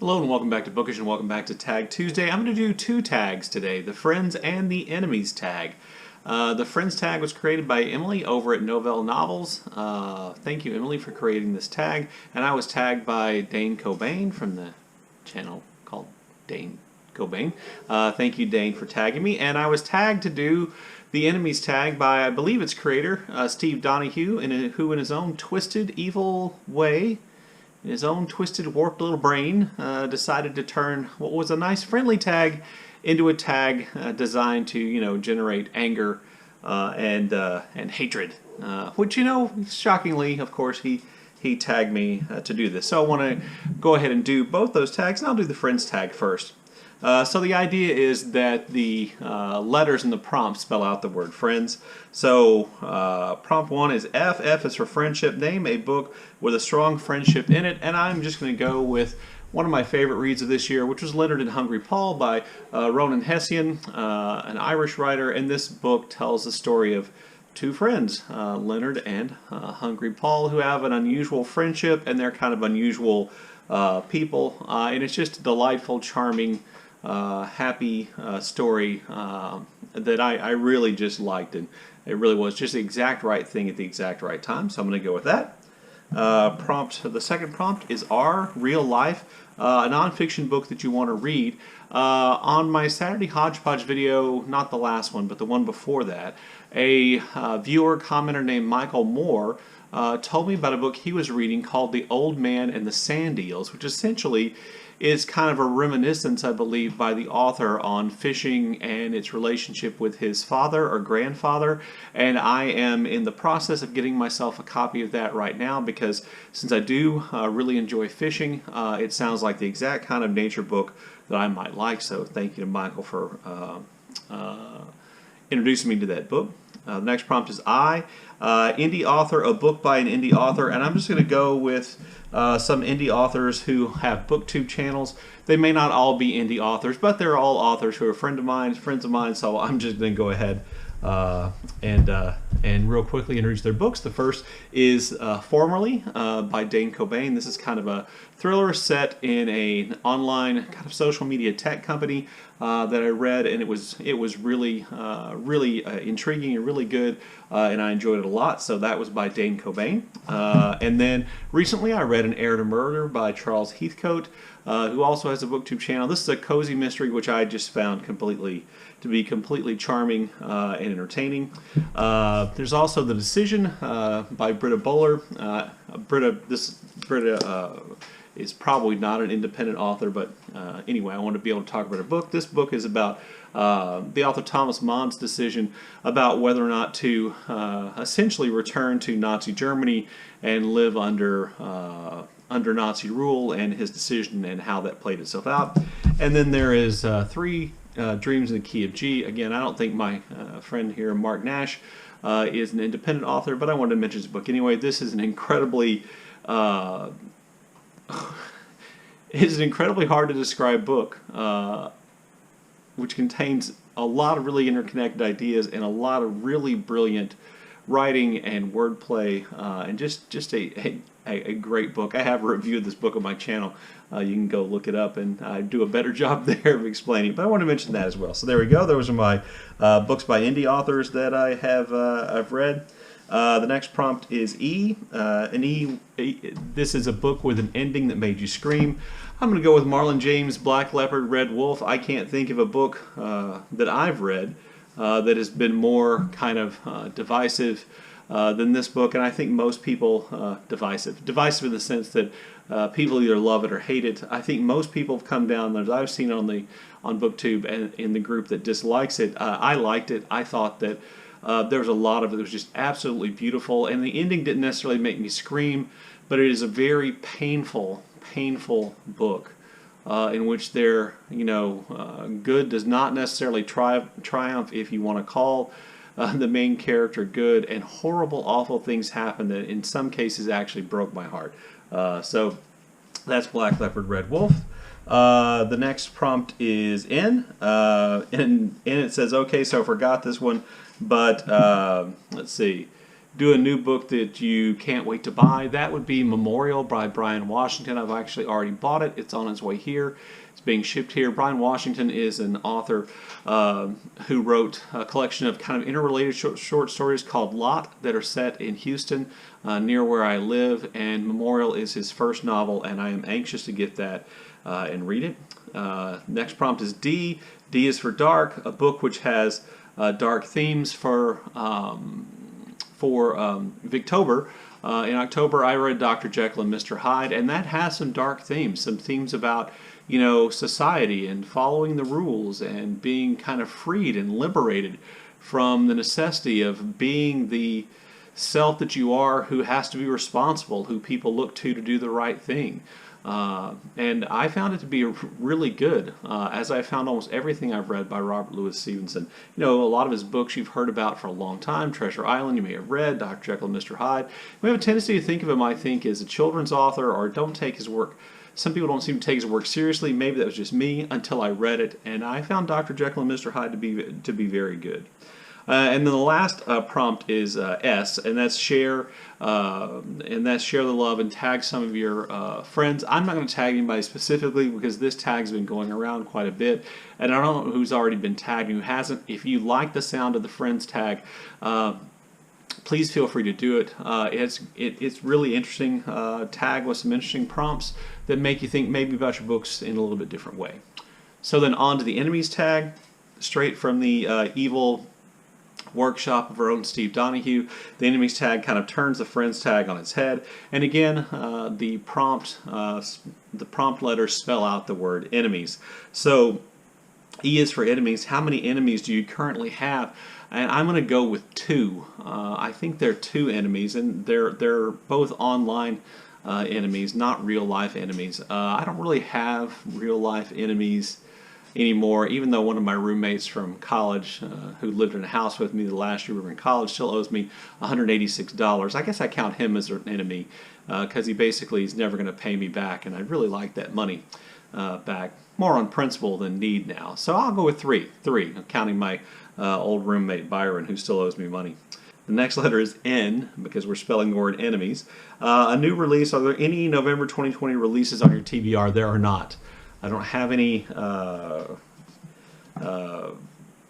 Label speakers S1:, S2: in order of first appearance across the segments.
S1: Hello and welcome back to Bookish and welcome back to Tag Tuesday. I'm going to do two tags today, the Friends and the Enemies tag. The Friends tag was created by Emily over at Novelle Novels. Thank you, Emily, for creating this tag. And I was tagged by Dane Cobain from the channel called Dane Cobain. Thank you, Dane, for tagging me. And I was tagged to do the Enemies tag by, I believe, its creator, Steve Donoghue, who in his own twisted, evil way, in his own twisted, warped little brain, decided to turn what was a nice friendly tag into a tag designed to, generate anger and hatred. Which, shockingly, of course, he tagged me to do this. So I want to go ahead and do both those tags, and I'll do the Friends tag first. So the idea is that the letters in the prompt spell out the word friends. So prompt 1 is F. F is for friendship. Name a book with a strong friendship in it. And I'm just going to go with one of my favorite reads of this year, which was Leonard and Hungry Paul by Ronan Hessian, an Irish writer. And this book tells the story of two friends, Leonard and Hungry Paul, who have an unusual friendship, and they're kind of unusual people. And it's just a delightful, charming, happy story that I really just liked, and it really was just the exact right thing at the exact right time, so I'm going to go with that. The second prompt is R, Real Life, a nonfiction book that you want to read. On my Saturday Hodgepodge video, not the last one, but the one before that, a viewer, commenter named Michael Moore told me about a book he was reading called The Old Man and the Sand Eels, which essentially is kind of a reminiscence, I believe, by the author on fishing and its relationship with his father or grandfather. And I am in the process of getting myself a copy of that right now because since I do really enjoy fishing, it sounds like the exact kind of nature book that I might like. So thank you to Michael for introducing me to that book. The next prompt is I, indie author, a book by an indie author, and I'm just going to go with some indie authors who have booktube channels. They may not all be indie authors, but they're all authors who are friends of mine, so I'm just going to go ahead and real quickly introduce their books. The first is Formerly by Dane Cobain. This is kind of a thriller set in an online kind of social media tech company that I read, and it was really intriguing and really good, and I enjoyed it a lot. So that was by Dane Cobain. And then recently I read An Heir to Murder by Charles Heathcote, who also has a booktube channel. This is a cozy mystery which I just found to be completely charming and entertaining. There's also The Decision by Britta Bowler. Britta is probably not an independent author, but anyway, I want to be able to talk about her book. This book is about the author Thomas Mann's decision about whether or not to essentially return to Nazi Germany and live under Nazi rule, and his decision and how that played itself out. And then there is Three Dreams in the Key of G. Again, I don't think my friend here, Mark Nash, is an independent author, but I wanted to mention his book anyway. This is an incredibly it's an incredibly hard to describe book, which contains a lot of really interconnected ideas and a lot of really brilliant writing and wordplay, and just a great book. I have a review of this book on my channel. You can go look it up, and I do a better job there of explaining. But I want to mention that as well. So there we go. Those are my books by indie authors that I have I've read. The next prompt is E. This is a book with an ending that made you scream. I'm going to go with Marlon James' Black Leopard, Red Wolf. I can't think of a book that I've read that has been more kind of divisive than this book, and I think most people divisive in the sense that people either love it or hate it. I think most people have come down, as I've seen on BookTube and in the group, that dislikes it. I liked it. I thought that there was a lot of it that was just absolutely beautiful, and the ending didn't necessarily make me scream, but it is a very painful book in which good does not necessarily triumph if you want to call the main character good, and horrible, awful things happen that in some cases actually broke my heart. So that's Black Leopard, Red Wolf. The next prompt is N, and it says, okay, so I forgot this one, but let's see. do a new book that you can't wait to buy, that would be Memorial by Brian Washington. I've actually already bought it. It's on its way here. It's being shipped here. Brian Washington is an author who wrote a collection of kind of interrelated short stories called Lot that are set in Houston, near where I live, and Memorial is his first novel, and I am anxious to get that and read it. Next prompt is D. D is for Dark, a book which has dark themes for Victober. In October, I read Dr. Jekyll and Mr. Hyde, and that has some dark themes, some themes about, you know, society and following the rules and being kind of freed and liberated from the necessity of being the self that you are, who has to be responsible, who people look to do the right thing. And I found it to be really good, as I found almost everything I've read by Robert Louis Stevenson. You know, a lot of his books you've heard about for a long time. Treasure Island, you may have read. Dr. Jekyll and Mr. Hyde. We have a tendency to think of him, I think, as a children's author, or don't take his work. Some people don't seem to take his work seriously. Maybe that was just me until I read it, and I found Dr. Jekyll and Mr. Hyde to be very good. And then the last prompt is S, and that's share the love and tag some of your friends. I'm not going to tag anybody specifically because this tag's been going around quite a bit, and I don't know who's already been tagged and who hasn't. If you like the sound of the friends tag, please feel free to do it. It's really interesting tag with some interesting prompts that make you think maybe about your books in a little bit different way. So then on to the enemies tag, straight from the evil workshop of our own Steve Donoghue. The enemies tag kind of turns the friends tag on its head, and again the prompt letters spell out the word enemies. So E is for enemies. How many enemies do you currently have? And I'm going to go with 2. I think there are 2 enemies, and they're both online enemies, not real life enemies. I don't really have real life enemies anymore, even though one of my roommates from college who lived in a house with me the last year we were in college still owes me $186. I guess I count him as an enemy because he basically is never going to pay me back, and I'd really like that money back, more on principle than need now. So I'll go with 3. I'm counting my old roommate Byron, who still owes me money. The next letter is N, because we're spelling the word enemies. A new release. Are there any November 2020 releases on your TBR? There are not. I don't have any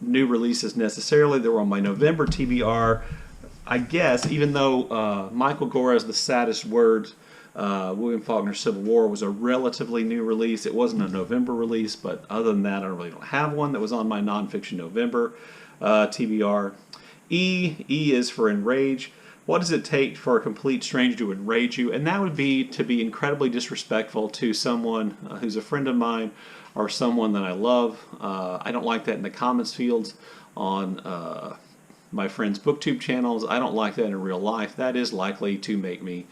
S1: new releases necessarily. They were on my November TBR. I guess, even though Michael Gora's The Saddest Words, William Faulkner's Civil War was a relatively new release. It wasn't a November release, but other than that, I really don't have one that was on my nonfiction November TBR. E is for Enrage. What does it take for a complete stranger to enrage you? And that would be to be incredibly disrespectful to someone who's a friend of mine or someone that I love. I don't like that in the comments fields on my friends' booktube channels. I don't like that in real life. That is likely to make me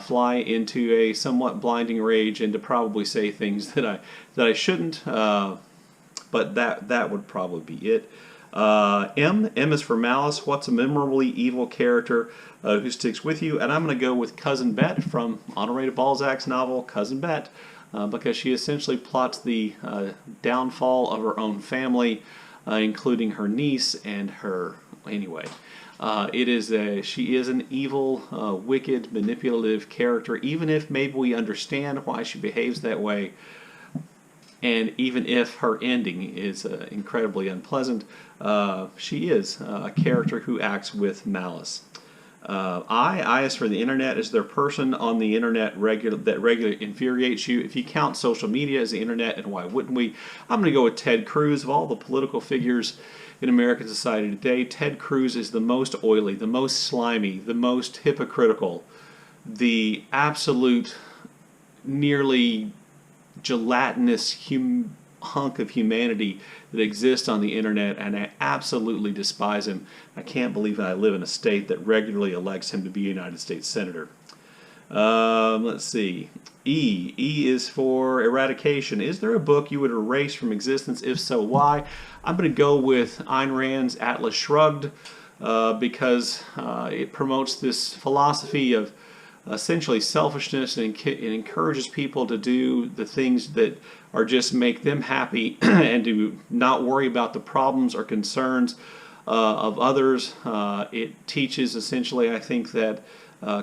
S1: fly into a somewhat blinding rage and to probably say things that I shouldn't. But that would probably be it. M is for Malice. What's a memorably evil character who sticks with you? And I'm going to go with Cousin Bet from Honoré de Balzac's novel Cousin Bet, because she essentially plots the downfall of her own family, including her niece and her. Anyway, she is an evil, wicked, manipulative character. Even if maybe we understand why she behaves that way, and even if her ending is incredibly unpleasant, she is a character who acts with malice. I is for the internet. Is there a person on the internet that regularly infuriates you? If you count social media as the internet, and why wouldn't we? I'm going to go with Ted Cruz. Of all the political figures in American society today, Ted Cruz is the most oily, the most slimy, the most hypocritical, the absolute nearly gelatinous hunk of humanity that exists on the internet, and I absolutely despise him. I can't believe I live in a state that regularly elects him to be a United States Senator. Let's see. E is for eradication. Is there a book you would erase from existence? If so, why? I'm going to go with Ayn Rand's Atlas Shrugged, because it promotes this philosophy of essentially selfishness, and encourages people to do the things that are just make them happy and to not worry about the problems or concerns of others. It teaches essentially, I think, that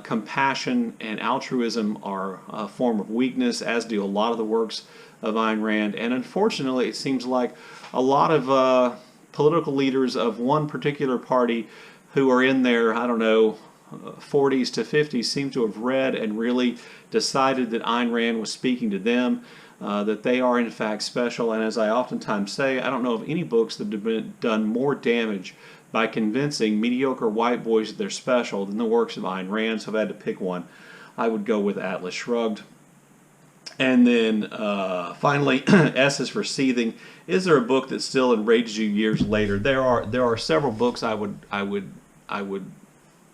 S1: compassion and altruism are a form of weakness, as do a lot of the works of Ayn Rand. And unfortunately, it seems like a lot of political leaders of one particular party who are in their, I don't know, 40s to 50s seem to have read and really decided that Ayn Rand was speaking to them, that they are in fact special. And as I oftentimes say, I don't know of any books that have been done more damage by convincing mediocre white boys that they're special than the works of Ayn Rand. So if I had to pick one, I would go with Atlas Shrugged. And then finally, S is for Seething. Is there a book that still enrages you years later? There are several books I would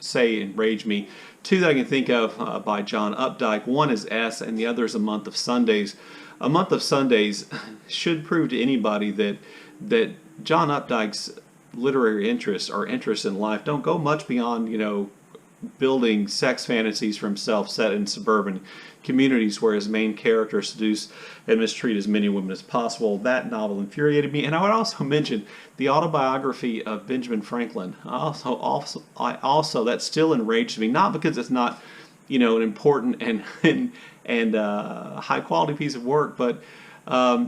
S1: say enrage me. Two that I can think of by John Updike. One is S, and the other is A Month of Sundays. A Month of Sundays should prove to anybody that John Updike's literary interests or interests in life don't go much beyond, building sex fantasies for himself set in suburban communities where his main character seduce and mistreat as many women as possible. That novel infuriated me. And I would also mention the autobiography of Benjamin Franklin. Also that still enraged me, not because it's not, an important and high quality piece of work, but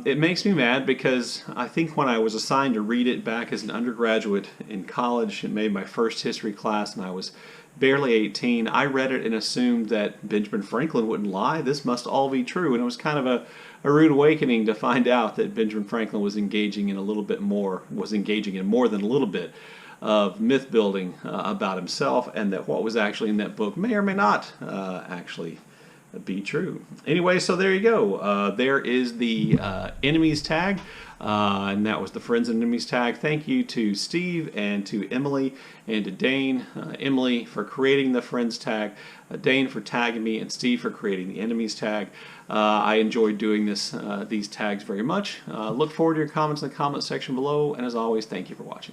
S1: it makes me mad because I think when I was assigned to read it back as an undergraduate in college and made my first history class, and I was barely 18, I read it and assumed that Benjamin Franklin wouldn't lie. This must all be true. And it was kind of a rude awakening to find out that Benjamin Franklin was engaging in more than a little bit of myth building about himself, and that what was actually in that book may or may not actually be true. Anyway, so there you go. There is the enemies tag, and that was the friends and enemies tag. Thank you to Steve and to Emily and to Dane. Emily for creating the friends tag, Dane for tagging me, and Steve for creating the enemies tag. I enjoyed doing these tags very much. Look forward to your comments in the comment section below, and as always, thank you for watching.